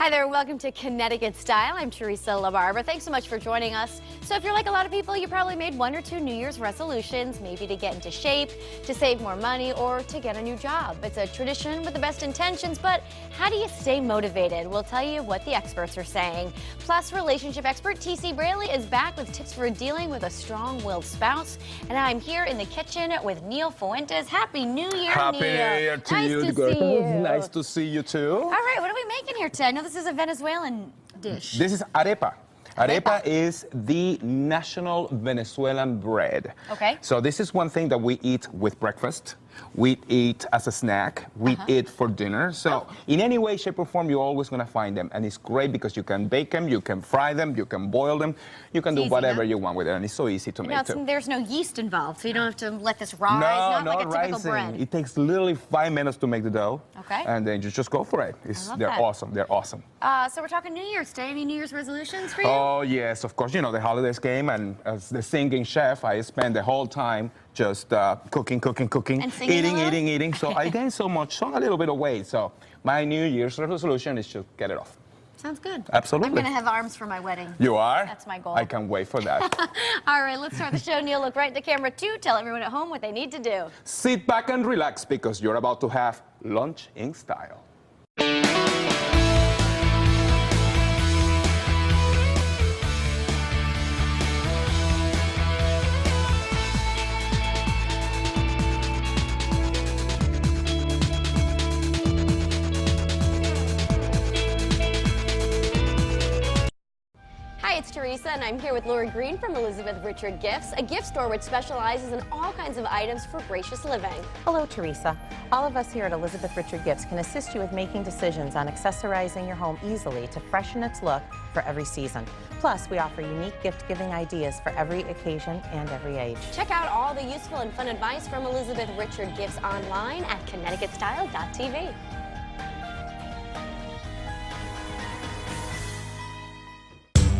Hi there, welcome to Connecticut Style. I'm Teresa LaBarbera. Thanks so much for joining us. So if you're like a lot of people, you probably made one or two New Year's resolutions, maybe to get into shape, to save more money, or to get a new job. It's a tradition with the best intentions, but how do you stay motivated? We'll tell you what the experts are saying. Plus, relationship expert T.C. Braley is back with tips for dealing with a strong-willed spouse. And I'm here in the kitchen with Neil Fuentes. Happy New Year, Happy Neil. New Year to nice you, to girls. see you. Nice to see you too. All right, what are we making here today? I know this is a Venezuelan dish. This is arepa. Arepa is the national Venezuelan bread. Okay. So this is one thing that we eat with breakfast. We eat as a snack. We eat for dinner. So in any way, shape, or form, you're always going to find them. And it's great because you can bake them, you can fry them, you can boil them, you can do whatever you want with it. And it's so easy to make too. There's no yeast involved, so you don't have to let this rise. Not like a typical bread. It takes literally 5 minutes to make the dough. Okay. And then you just go for it. They're awesome. They're awesome. So we're talking New Year's Day. Any New Year's resolutions for you? Oh, yes, of course. You know, the holidays came, and as the singing chef, I spent the whole time just cooking, and eating. So I gained so a little bit of weight. So my New Year's resolution is to get it off. Sounds good. Absolutely. I'm going to have arms for my wedding. You are? That's my goal. I can't wait for that. All right, let's start the show. Neil, look right at the camera, too. Tell everyone at home what they need to do. Sit back and relax because you're about to have lunch in style. Hi, it's Teresa, and I'm here with Lori Green from Elizabeth Richard Gifts, a gift store which specializes in all kinds of items for gracious living. Hello, Teresa. All of us here at Elizabeth Richard Gifts can assist you with making decisions on accessorizing your home easily to freshen its look for every season. Plus, we offer unique gift-giving ideas for every occasion and every age. Check out all the useful and fun advice from Elizabeth Richard Gifts online at ConnecticutStyle.tv.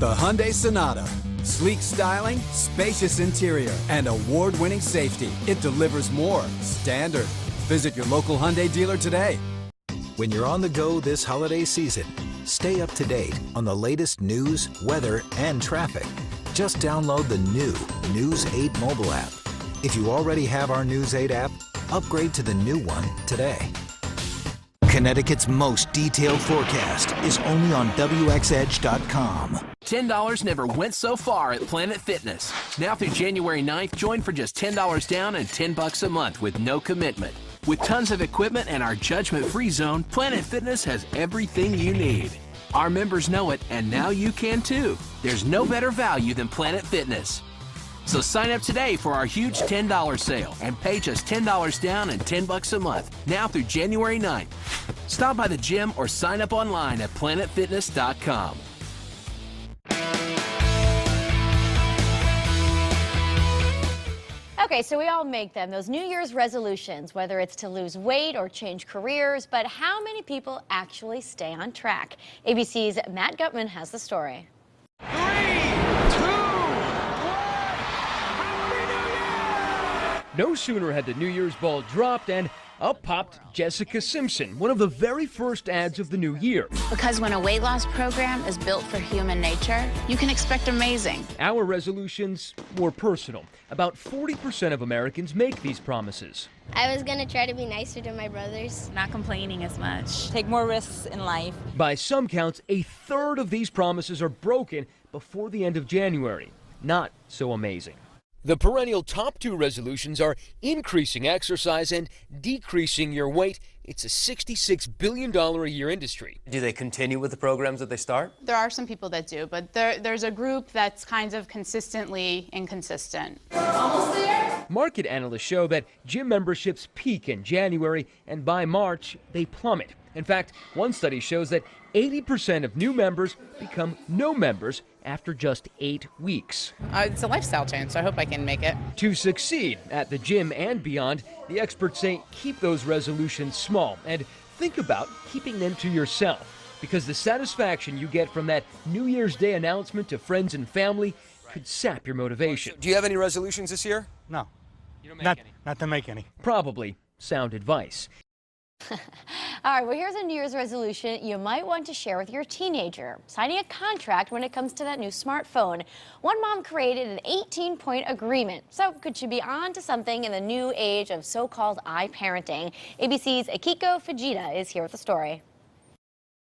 The Hyundai Sonata. Sleek styling, spacious interior, and award-winning safety. It delivers more. Standard. Visit your local Hyundai dealer today. When you're on the go this holiday season, stay up to date on the latest news, weather, and traffic. Just download the new News 8 mobile app. If you already have our News 8 app, upgrade to the new one today. Connecticut's most detailed forecast is only on WXEdge.com. $10 never went so far at Planet Fitness. Now through January 9th, join for just $10 down and $10 a month with no commitment. With tons of equipment and our judgment-free zone, Planet Fitness has everything you need. Our members know it, and now you can too. There's no better value than Planet Fitness. So sign up today for our huge $10 sale and pay just $10 down and $10 a month, now through January 9th. Stop by the gym or sign up online at planetfitness.com. Okay, so we all make them, those New Year's resolutions, whether it's to lose weight or change careers, but how many people actually stay on track? ABC's Matt Gutman has the story. 3, 2, 1, Happy New Year! No sooner had the New Year's ball dropped and up popped Jessica Simpson, one of the very first ads of the new year. Because when a weight loss program is built for human nature, you can expect amazing. Our resolutions were personal. About 40% of Americans make these promises. I was going to try to be nicer to my brothers. Not complaining as much. Take more risks in life. By some counts, a third of these promises are broken before the end of January. Not so amazing. The perennial top two resolutions are increasing exercise and decreasing your weight. It's a $66 billion a year industry. Do they continue with the programs that they start? There are some people that do, but there's a group that's kind of consistently inconsistent. Almost there? Market analysts show that gym memberships peak in January, and by March, they plummet. In fact, one study shows that 80% of new members become no members after just 8 weeks. It's a lifestyle change, so I hope I can make it. To succeed at the gym and beyond, the experts say keep those resolutions small and think about keeping them to yourself, because the satisfaction you get from that New Year's Day announcement to friends and family could sap your motivation. Do you have any resolutions this year? No. You don't make any? Not to make any. Probably sound advice. All right, well, here's a New Year's resolution you might want to share with your teenager. Signing a contract when it comes to that new smartphone. One mom created an 18-point agreement. So could she be on to something in the new age of so-called iParenting? ABC's Akiko Fujita is here with the story.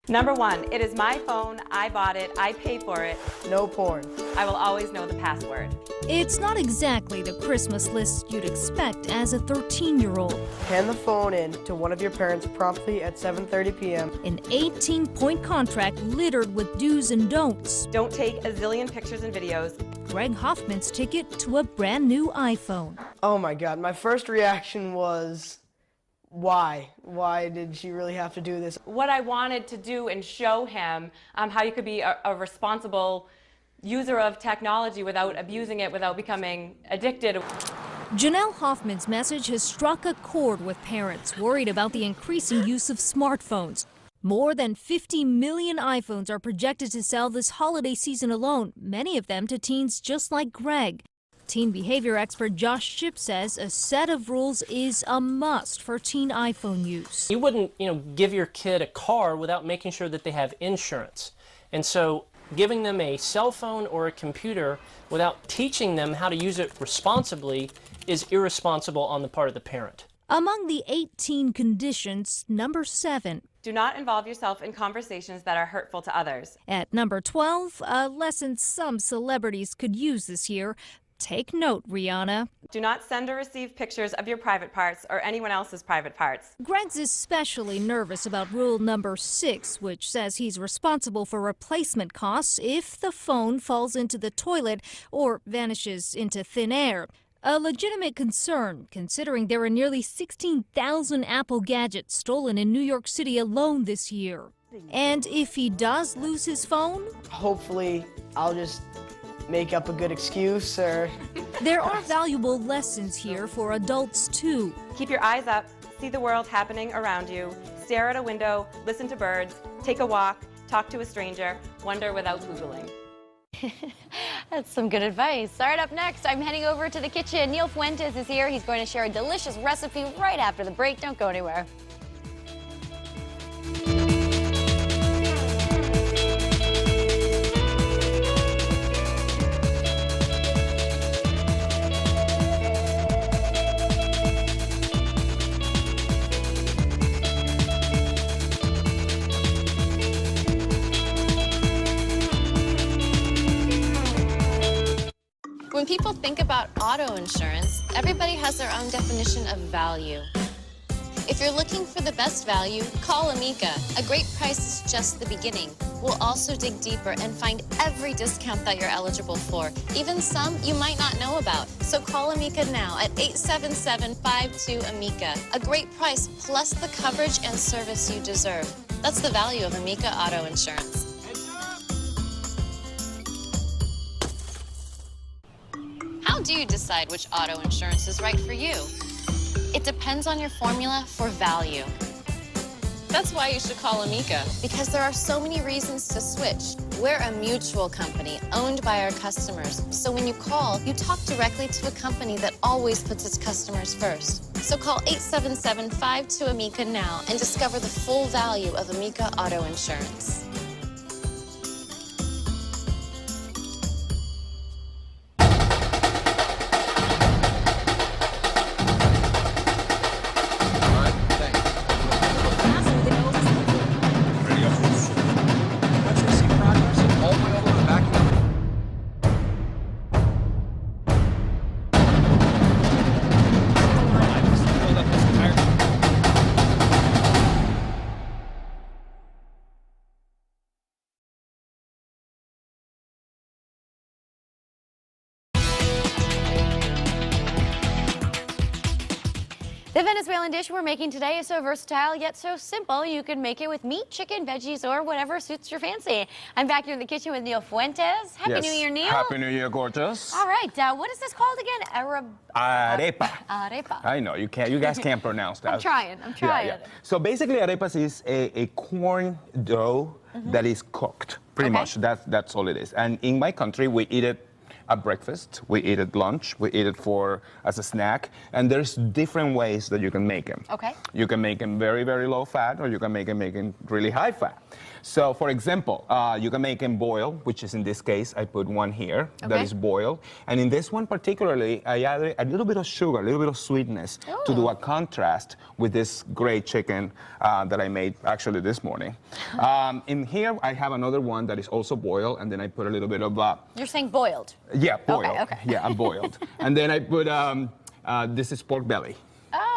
Number 1, it is my phone, I bought it, I pay for it. No porn. I will always know the password. It's not exactly the Christmas list you'd expect as a 13-year-old. Hand the phone in to one of your parents promptly at 7:30 p.m. An 18-point contract littered with do's and don'ts. Don't take a zillion pictures and videos. Greg Hoffman's ticket to a brand new iPhone. Oh my God, my first reaction was, why? Why did she really have to do this? What I wanted to do and show him how you could be a responsible user of technology without abusing it, without becoming addicted. Janelle Hoffman's message has struck a chord with parents worried about the increasing use of smartphones. More than 50 million iPhones are projected to sell this holiday season alone, many of them to teens just like Greg. Teen behavior expert Josh Shipp says a set of rules is a must for teen iPhone use. You wouldn't, give your kid a car without making sure that they have insurance. And so giving them a cell phone or a computer without teaching them how to use it responsibly is irresponsible on the part of the parent. Among the 18 conditions, number 7. Do not involve yourself in conversations that are hurtful to others. At number 12, a lesson some celebrities could use this year. Take note, Rihanna. Do not send or receive pictures of your private parts or anyone else's private parts. Greg's especially nervous about rule number 6, which says he's responsible for replacement costs if the phone falls into the toilet or vanishes into thin air. A legitimate concern, considering there are nearly 16,000 Apple gadgets stolen in New York City alone this year. And if he does lose his phone? Hopefully, I'll just make up a good excuse or... There are valuable lessons here for adults too. Keep your eyes up, see the world happening around you, stare at a window, listen to birds, take a walk, talk to a stranger, wonder without Googling. That's some good advice. All right, up next, I'm heading over to the kitchen. Neil Fuentes is here. He's going to share a delicious recipe right after the break. Don't go anywhere. When people think about auto insurance, everybody has their own definition of value. If you're looking for the best value, call Amica. A great price is just the beginning. We'll also dig deeper and find every discount that you're eligible for, even some you might not know about. So call Amica now at 877-52-AMICA. A great price plus the coverage and service you deserve. That's the value of Amica Auto Insurance. How do you decide which auto insurance is right for you? It depends on your formula for value. That's why you should call Amica, because there are so many reasons to switch. We're a mutual company owned by our customers. So when you call, you talk directly to a company that always puts its customers first. So call 877-52-AMICA now and discover the full value of Amica Auto Insurance. The Venezuelan dish we're making today is so versatile yet so simple. You can make it with meat, chicken, veggies, or whatever suits your fancy. I'm back here in the kitchen with Neil Fuentes. Happy New Year, Neil. Happy New Year, gorgeous. All right, what is this called again? Arepa. Arepa. I know, you guys can't pronounce that. I'm trying. Yeah. So basically, arepas is a corn dough that is cooked, pretty much. That's all it is. And in my country, we eat it at breakfast, we eat at lunch, we eat it as a snack, and there's different ways that you can make them. Okay. You can make them very, very low fat, or you can make them really high fat. So, for example, you can make them boiled, which is in this case, I put one here that is boiled. And in this one particularly, I added a little bit of sugar, a little bit of sweetness to do a contrast with this great chicken that I made actually this morning. In here, I have another one that is also boiled, and then I put a little bit of... You're saying boiled? Yeah, boiled. Okay. Yeah, boiled. And then I put, this is pork belly.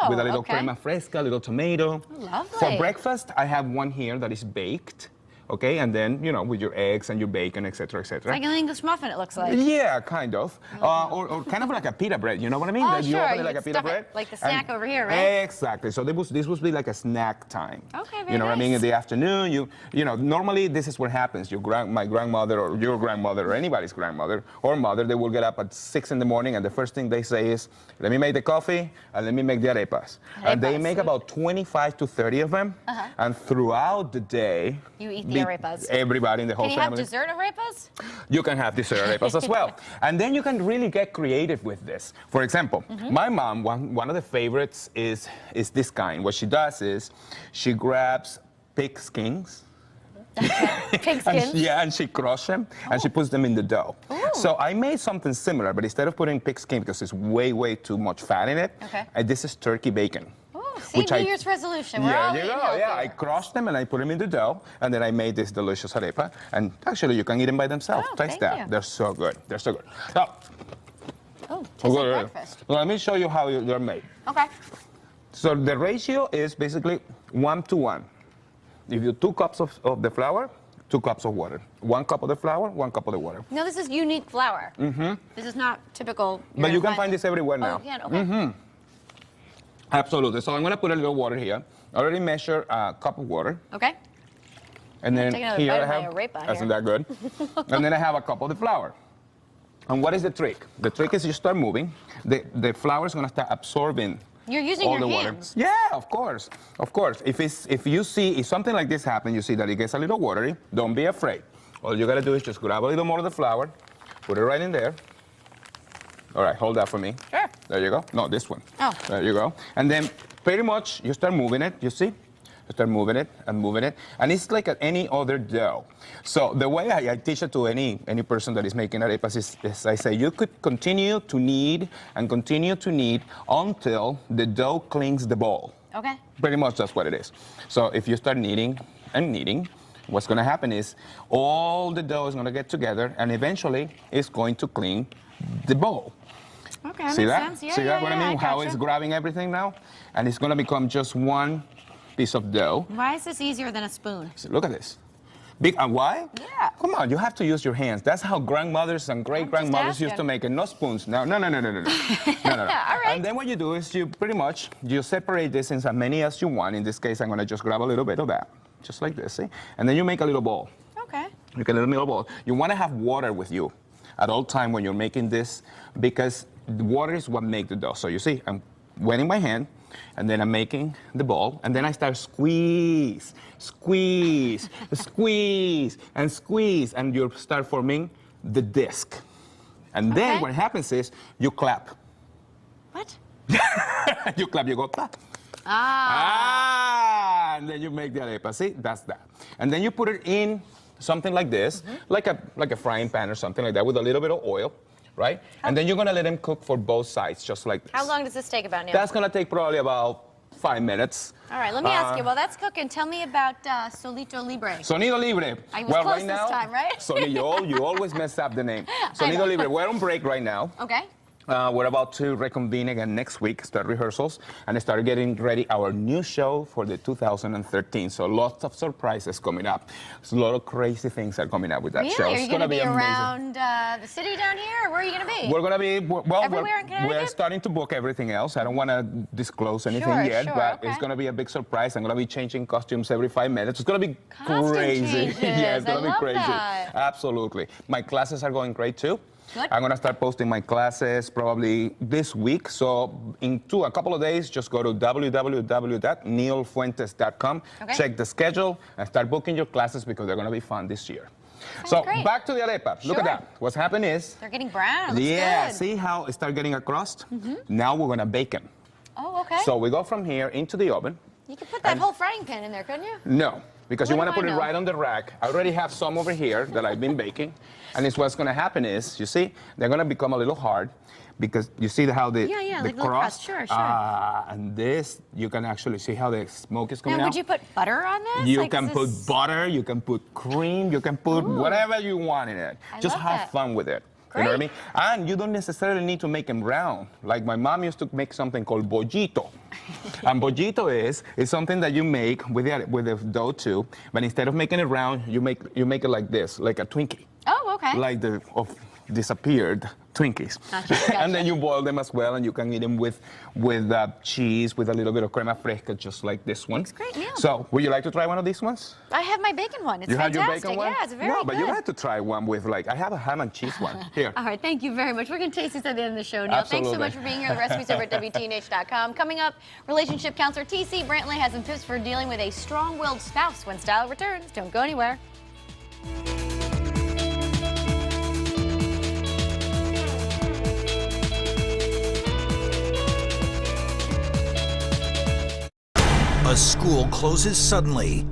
With a little crema fresca, a little tomato. Lovely. For breakfast, I have one here that is baked. Okay, and then, you know, with your eggs and your bacon, etc., etc. Like an English muffin, it looks like. Yeah, kind of. Or kind of like a pita bread, you know what I mean? Oh, That you sure. open it You like a could pita stuff bread. it like the snack over here, right? Exactly. So this would be like a snack time. Okay, very You know what I mean? nice. In the afternoon, you know, normally this is what happens. My grandmother or your grandmother or anybody's grandmother or mother, they will get up at 6 in the morning, and the first thing they say is, let me make the coffee and let me make the arepas. And they make about 25 to 30 of them. And throughout the day, you eat the arepas. Everybody in the whole family. Can you have dessert arepas? You can have dessert arepas as well. And then you can really get creative with this. For example, my mom, one of the favorites is this kind. What she does is she grabs pig skins. Pig skins? And she crushes them and she puts them in the dough. Ooh. So I made something similar, but instead of putting pig skin, because it's way too much fat in it, this is turkey bacon. See, New Year's resolution. We're all you eating go. healthier. Yeah, I crushed them and I put them in the dough, and then I made this delicious arepa. And actually, you can eat them by themselves. Taste that. you. They're so good. They're so good. Now, tastes like breakfast. let me show you how they're made. Okay. So the ratio is basically 1 to 1. If you 2 cups of the flour, 2 cups of water. 1 cup of the flour, 1 cup of the water. No, this is unique flour. This is not typical. But you can find this everywhere now. Oh, you can? Okay. Absolutely. So I'm going to put a little water here. I already measure a cup of water. Okay. And then Take another here bite I of my have, arepa isn't here. that good? And then I have a cup of the flour. And what is the trick? The trick is you start moving. The flour is going to start absorbing You're using all your the hands. water. Yeah, of course. Of course. If something like this happens, you see that it gets a little watery, don't be afraid. All you got to do is just grab a little more of the flour, put it right in there. All right, hold that for me. Sure. There you go. No, this one. Oh. There you go. And then pretty much you start moving it, you see? You start moving it and moving it. And it's like any other dough. So the way I teach it to any person that is making arepas is I say you could continue to knead and continue to knead until the dough clings the bowl. Okay. Pretty much that's what it is. So if you start kneading and kneading, what's going to happen is all the dough is going to get together and eventually it's going to cling the bowl. Okay, See makes that? sense. Yeah, See that? yeah, What I mean? How it's grabbing everything now? And it's going to become just one piece of dough. Why is this easier than a spoon? So look at this. Big, and why? Yeah. Come on, you have to use your hands. That's how grandmothers and great-grandmothers used to make it. No spoons. No. No. All right. And then what you do is you pretty much, you separate this in as many as you want. In this case, I'm going to just grab a little bit of that. Just like this, see? And then you make a little ball. Okay. You get a little ball. You want to have water with you at all time when you're making this because the water is what makes the dough. So you see, I'm wetting my hand, and then I'm making the ball, and then I start squeeze, and you start forming the disc. And then what happens is you clap. What? You clap, you go, pa. And then you make the arepa. See, that's that. And then you put it in something like this, like a frying pan or something like that with a little bit of oil, right? And then you're gonna let them cook for both sides, just like this. How long does this take about now? That's gonna take probably about 5 minutes. All right, let me ask you, while that's cooking, tell me about Solito Libre. Sonido Libre. I was close right now, this time, right? Sonido, you always mess up the name. Sonido Libre, we're on break right now. Okay. We're about to reconvene again next week, start rehearsals, and start getting ready our new show for the 2013. So lots of surprises coming up. So a lot of crazy things are coming up with that show. Are It's you going to be amazing. around the city down here, or where are you going to be? We're going to be, well, everywhere in Connecticut? we're starting to book everything else. I don't want to disclose anything Sure, yet, sure, but okay. it's going to be a big surprise. I'm going to be changing costumes every 5 minutes. It's going to be Costume crazy. changes. Yeah, it's going I to be love crazy. that. Absolutely. My classes are going great too. Good. I'm going to start posting my classes probably this week. So in a couple of days, just go to www.neilfuentes.com, Okay. check the schedule, and start booking your classes because they're going to be fun this year. So great. back to the arepa. Look at that. What's happened is, They're getting brown. Looks yeah, good. see how it started getting a crust? Now we're gonna bake them. Oh, okay. So we go from here into the oven. You could put that whole frying pan in there, couldn't you? No, because What you want do to put I it know? right on the rack. I already have some over here that I've been baking. And it's what's going to happen is, you see, they're going to become a little hard because you see how the, Yeah, the like little crust. Sure. and this, you can actually see how the smoke is coming Now, out. would you put butter on this? You Like, can is put this- butter, you can put cream, you can put whatever you want in it. I Just love have that. fun with it. You know what I mean? And you don't necessarily need to make them round. Like my mom used to make something called bollito. And bollito is something that you make with the dough too, but instead of making it round, you make it like this, like a Twinkie. Oh, okay. Like the disappeared Twinkies. Gotcha. And then you boil them as well, and you can eat them with cheese, with a little bit of crema fresca, just like this one. It's a great meal. So, would you like to try one of these ones? I have my bacon one. It's You have fantastic. your bacon one? Yeah, it's very No, but good. you have to try one with I have a ham and cheese one. Here. All right, thank you very much. We're going to taste this at the end of the show, Neil. Thanks so Absolutely. much for being here. The recipes over at WTNH.com. Coming up, relationship counselor T.C. Brantley has some tips for dealing with a strong-willed spouse when style returns. Don't go anywhere. A school closes suddenly,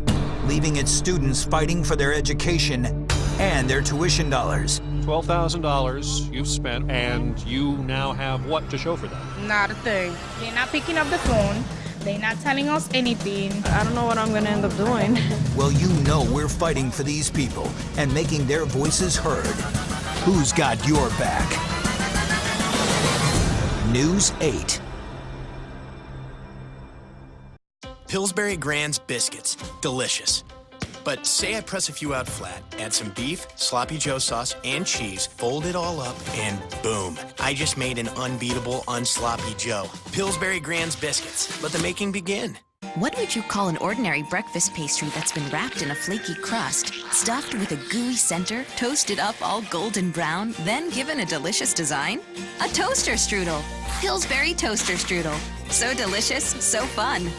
leaving its students fighting for their education and their tuition dollars. $12,000 you've spent, and you now have what to show for that? Not a thing. They're not picking up the phone. They're not telling us anything. I don't know what I'm going to end up doing. Well, you know we're fighting for these people and making their voices heard. Who's got your back? News 8. Pillsbury Grand's biscuits, delicious. But say I press a few out flat, add some beef, sloppy joe sauce, and cheese, fold it all up, and boom. I just made an unbeatable unsloppy joe. Pillsbury Grand's biscuits. Let the making begin. What would you call an ordinary breakfast pastry that's been wrapped in a flaky crust, stuffed with a gooey center, toasted up all golden brown, then given a delicious design? A toaster strudel. Pillsbury toaster strudel. So delicious, so fun.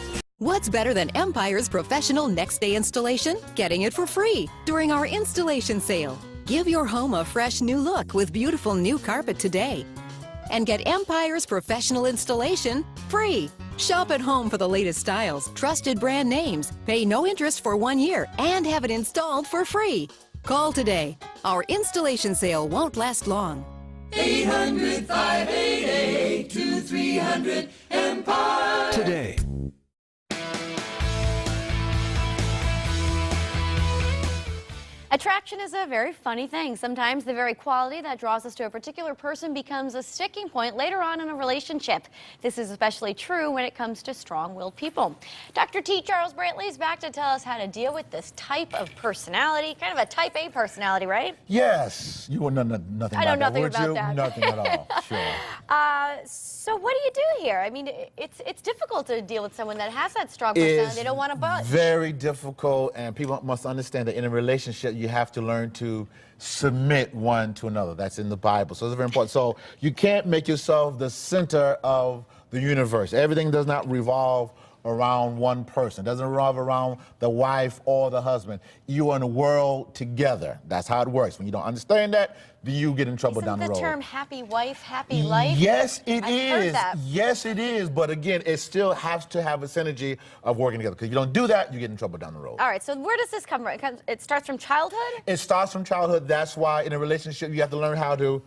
What's better than Empire's professional next-day installation? Getting it for free during our installation sale. Give your home a fresh new look with beautiful new carpet today. And get Empire's professional installation free. Shop at home for the latest styles, trusted brand names, pay no interest for 1 year, and have it installed for free. Call today. Our installation sale won't last long. 800-588-2300 Empire. Today. Attraction is a very funny thing. Sometimes the very quality that draws us to a particular person becomes a sticking point later on in a relationship. This is especially true when it comes to strong-willed people. Dr. T. Charles Brantley is back to tell us how to deal with this type of personality, kind of a type A personality, right? Yes. You will know nothing I know about nothing that, would about you? that. Nothing at all. Sure. So what do you do here? I mean, it's difficult to deal with someone that has that strong personality. They don't want to budge. Very difficult, and people must understand that in a relationship, you have to learn to submit one to another. That's in the Bible, so it's very important. So you can't make yourself the center of the universe. Everything does not revolve around one person. It doesn't revolve around the wife or the husband. You are in a world together. That's how it works. When you don't understand that, then you get in trouble down the road. Isn't the term happy wife, happy life? Yes, it I've is. heard that. Yes, it is. But again, it still has to have a synergy of working together. Because if you don't do that, you get in trouble down the road. All right, so where does this come from? It starts from childhood? It starts from childhood. That's why in a relationship, you have to learn how to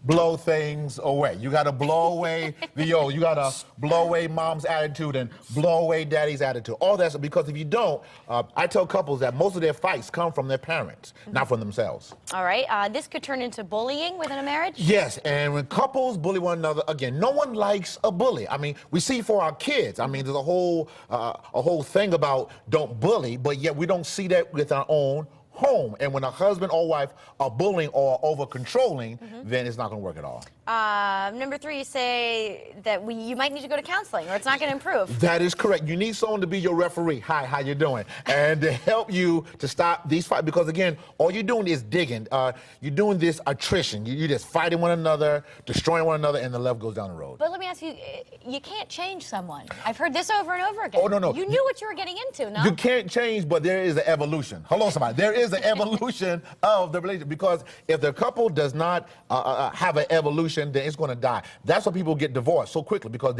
blow things away. You got to blow away the old. You got to blow away mom's attitude and blow away daddy's attitude. All that's because if you don't, I tell couples that most of their fights come from their parents, not from themselves. All right, this could turn into bullying within a marriage? Yes, and when couples bully one another, again, no one likes a bully. I mean, we see for our kids. I mean, there's a whole thing about don't bully, but yet we don't see that with our own home. And when a husband or wife are bullying or over-controlling, then it's not going to work at all. Number 3, you say that you might need to go to counseling or it's not going to improve. That is correct. You need someone to be your referee. Hi, how you doing? And to help you to stop these fights. Because again, all you're doing is digging. You're doing this attrition. You're just fighting one another, destroying one another, and the love goes down the road. But let me ask you, you can't change someone. I've heard this over and over again. Oh, no. You knew what you were getting into, no? You can't change, but there is an evolution. Hello, somebody. There is is an evolution of the relationship, because if the couple does not have an evolution, then it's going to die. That's why people get divorced so quickly, because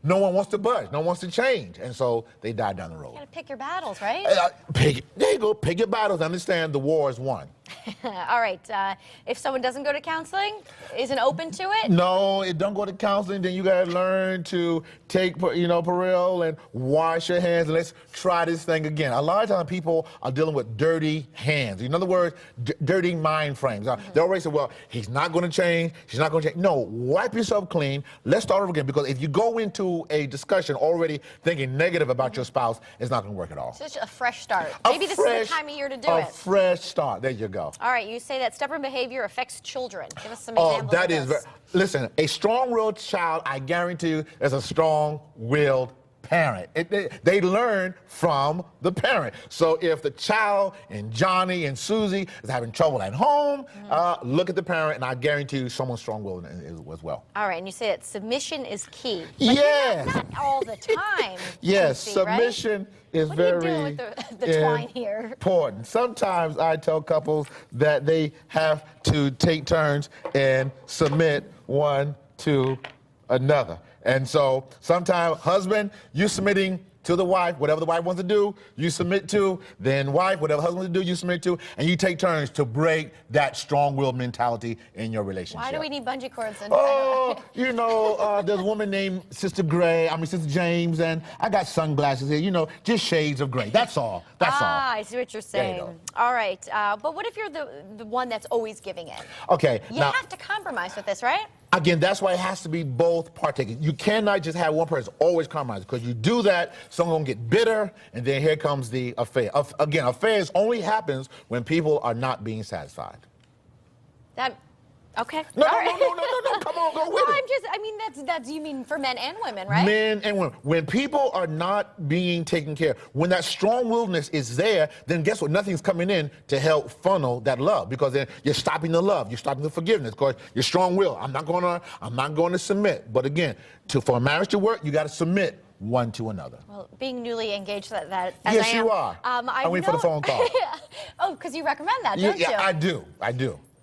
no one wants to budge, no one wants to change, and so they die down the road. You gotta pick your battles, right? There you go, pick your battles. Understand the war is won. All right, if someone doesn't go to counseling, isn't open to it? No, it don't go to counseling, then you gotta learn to take, Peril and wash your hands, and let's try this thing again. A lot of times people are dealing with dirty hands. In other words, dirty mind frames. They always say, well, he's not gonna change, she's not gonna change. No, wipe yourself clean. Let's start over again, because if you go into a discussion already thinking negative about your spouse, it's not gonna work at all. So it's just a fresh start. Maybe this is the time of year to do it. A fresh start. There you go. All right, you say that stubborn behavior affects children. Give us some examples that of is this. Listen, a strong-willed child, I guarantee you, is a strong-willed parent. They learn from the parent. So if the child and Johnny and Susie is having trouble at home, look at the parent, and I guarantee you someone's strong-willed as well. All right, and you say that submission is key. But yes. Not all the time. Yes, submission right? is what very are you doing with the twine here? Important. Sometimes I tell couples that they have to take turns and submit one to another. And so sometimes, husband, you submitting to the wife, whatever the wife wants to do, you submit to. Then wife, whatever husband wants to do, you submit to. And you take turns to break that strong-willed mentality in your relationship. Why do we need bungee cords? There's a woman named Sister James, and I got sunglasses here, just shades of gray. That's all. That's all. I see what you're saying. All right, but what if you're the one that's always giving in? Okay. You have to compromise with this, right? Again, that's why it has to be both partakers. You cannot just have one person always compromise, because you do that, someone will get bitter, and then here comes the affair. Again, affairs only happens when people are not being satisfied. Okay. No, come on, go with it. That's you mean for men and women, right? Men and women. When people are not being taken care of, when that strong-willedness is there, then guess what? Nothing's coming in to help funnel that love, because then you're stopping the love, you're stopping the forgiveness, because you're strong-willed. I'm not going to submit. But again, for a marriage to work, you got to submit one to another. Well, being newly engaged, as yes, I am, you are. I wait for the phone call. Oh, because you recommend that, don't you? Yeah, I do.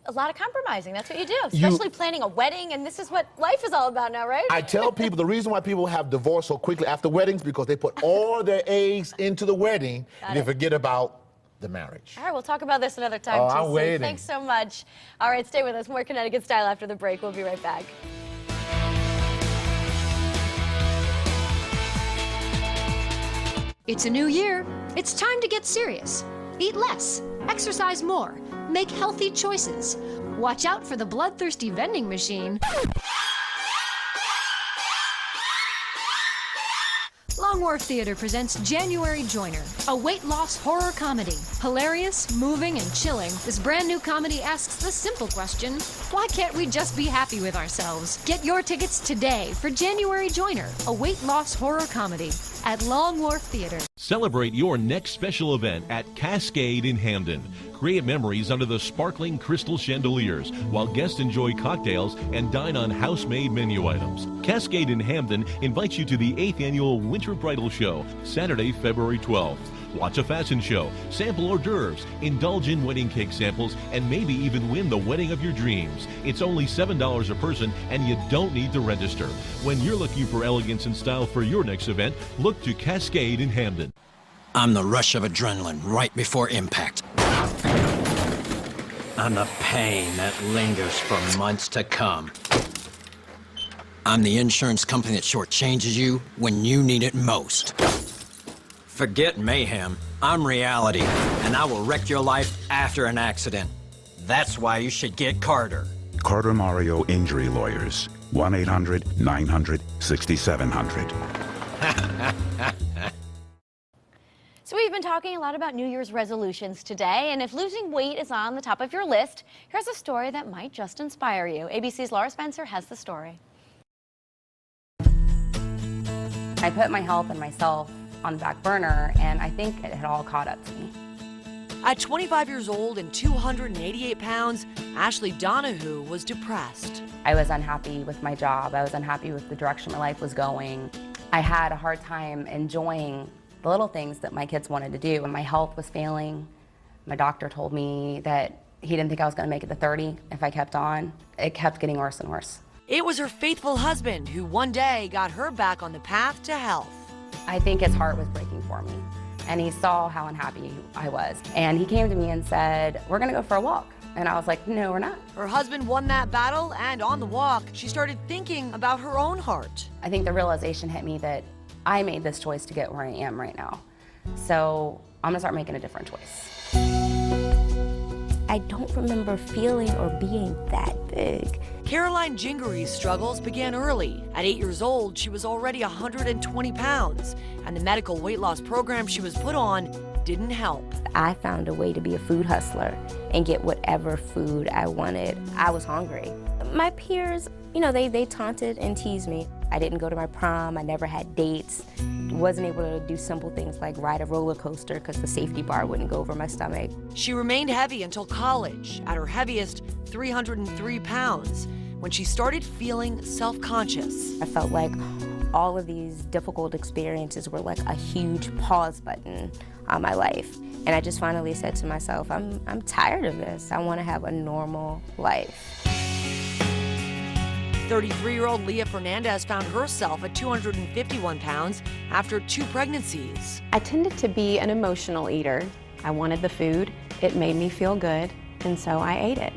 A lot of compromising. That's what you do, especially planning a wedding, and this is what life is all about now, right? I tell people the reason why people have divorced so quickly after weddings, because they put all their eggs into the wedding and they forget about the marriage. All right, we'll talk about this another time, Oh, TC. I'm waiting. Thanks so much. All right, stay with us. More Connecticut Style after the break. We'll be right back. It's a new year. It's time to get serious. Eat less, exercise more, make healthy choices. Watch out for the bloodthirsty vending machine. Long Wharf Theater presents January Joiner, a weight loss horror comedy. Hilarious, moving, and chilling, this brand new comedy asks the simple question, why can't we just be happy with ourselves? Get your tickets today for January Joiner, a weight loss horror comedy at Long Wharf Theater. Celebrate your next special event at Cascade in Hamden. Create memories under the sparkling crystal chandeliers while guests enjoy cocktails and dine on house-made menu items. Cascade in Hamden invites you to the 8th annual Winter Bridal Show, Saturday, February 12th. Watch a fashion show, sample hors d'oeuvres, indulge in wedding cake samples, and maybe even win the wedding of your dreams. It's only $7 a person, and you don't need to register. When you're looking for elegance and style for your next event, look to Cascade in Hamden. I'm the rush of adrenaline right before impact. I'm the pain that lingers for months to come. I'm the insurance company that shortchanges you when you need it most. Forget mayhem. I'm reality, and I will wreck your life after an accident. That's why you should get Carter. Carter Mario Injury Lawyers. 1-800-900-6700. So we've been talking a lot about New Year's resolutions today, and if losing weight is on the top of your list, here's a story that might just inspire you. ABC's Laura Spencer has the story. I put my health and myself on the back burner, and I think it had all caught up to me. At 25 years old and 288 pounds, Ashley Donahue was depressed. I was unhappy with my job. I was unhappy with the direction my life was going. I had a hard time enjoying the little things that my kids wanted to do, and my health was failing. My doctor told me that he didn't think I was going to make it to 30 if I kept on. It kept getting worse and worse. It was her faithful husband who one day got her back on the path to health. I think his heart was breaking for me, and he saw how unhappy I was. And he came to me and said, "We're going to go for a walk." And I was like, "No, we're not." Her husband won that battle, and on the walk, she started thinking about her own heart. I think the realization hit me that I made this choice to get where I am right now. So I'm going to start making a different choice. I don't remember feeling or being that big. Caroline Gingery's struggles began early. At 8 years old, she was already 120 pounds, and the medical weight loss program she was put on didn't help. I found a way to be a food hustler and get whatever food I wanted. I was hungry. My peers, you know, they taunted and teased me. I didn't go to my prom, I never had dates, wasn't able to do simple things like ride a roller coaster because the safety bar wouldn't go over my stomach. She remained heavy until college, at her heaviest 303 pounds, when she started feeling self-conscious. I felt like all of these difficult experiences were like a huge pause button on my life. And I just finally said to myself, I'm tired of this. I want to have a normal life. 33-year-old Leah Fernandez found herself at 251 pounds after 2 pregnancies. I tended to be an emotional eater. I wanted the food, it made me feel good, and so I ate it.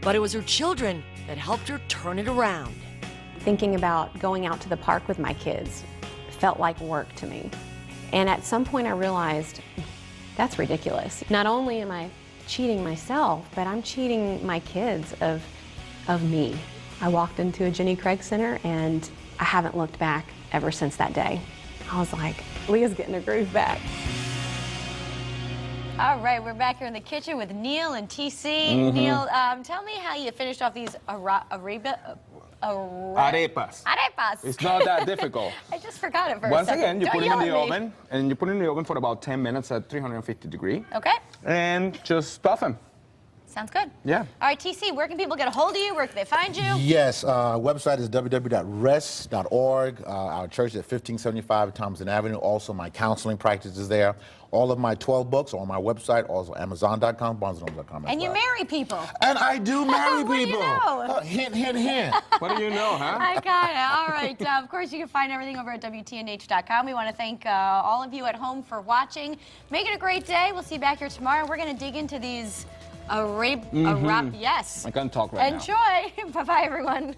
But it was her children that helped her turn it around. Thinking about going out to the park with my kids felt like work to me. And at some point I realized, that's ridiculous. Not only am I cheating myself, but I'm cheating my kids of me. I walked into a Jenny Craig Center and I haven't looked back ever since that day. I was like, Leah's getting her groove back. All right, we're back here in the kitchen with Neil and TC. Neil, tell me how you finished off these arepas. It's not that difficult. I just forgot it for Once a second. again, you Don't put it yell in the at me. oven, and you put it in the oven for about 10 minutes at 350 degrees. Okay. And just stuff them. Sounds good. Yeah. All right, TC, where can people get a hold of you? Where can they find you? Yes, website is www.rest.org. Our church is at 1575 Thompson Avenue. Also, my counseling practice is there. All of my 12 books are on my website, also Amazon.com, BarnesandNoble.com. And you marry people. And I do marry What do people. you know? Hint, hint, hint. What do you know, huh? I got it. All right. Of course, you can find everything over at WTNH.com. We want to thank all of you at home for watching. Make it a great day. We'll see you back here tomorrow. We're going to dig into these yes. I can't talk right now. Enjoy. Bye-bye, everyone.